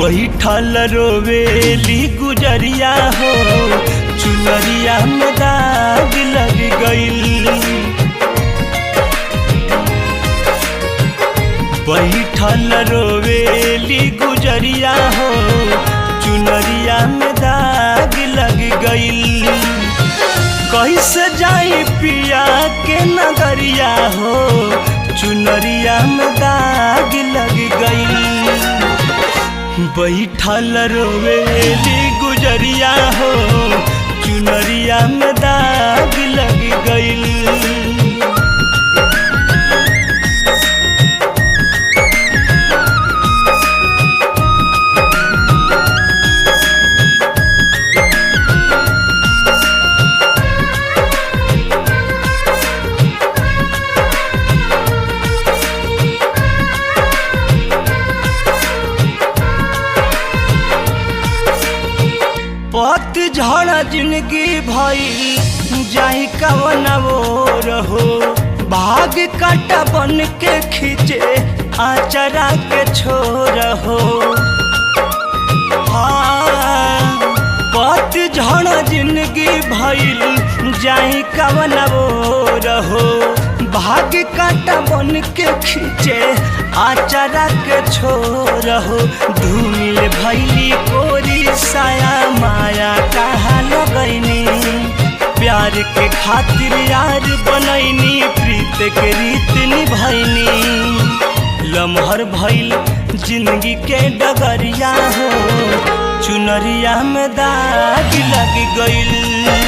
बैठल रोवेली गुजरिया हो चुनरिया में दाग लग गइल। बैठल रोवेली गुजरिया हो चुनरिया में दाग लग गइल। कैसे जाई पिया के नगरिया हो चुनरिया में दाग लग गइल। बैठल रोवेली गुजरिया हो चुनरिया में दाग लग गइल। पतझड़ जिंदगी भई जाई कवन ओर हो भाग काटा बन के खींचे आचरा के छोर हो। पतझड़ जिंदगी भइल जाई कवन ओर हो भाग काटा बन के खींचे आचरा के छोर हो। धूमिल भैली कोरी साया माया कहाँ लगैनी प्यार के खातिर यार बनैनी प्रीत के रीत निभैनी। लम्हर भइल जिंदगी के डगरिया हो चुनरिया में दाग लग गइल।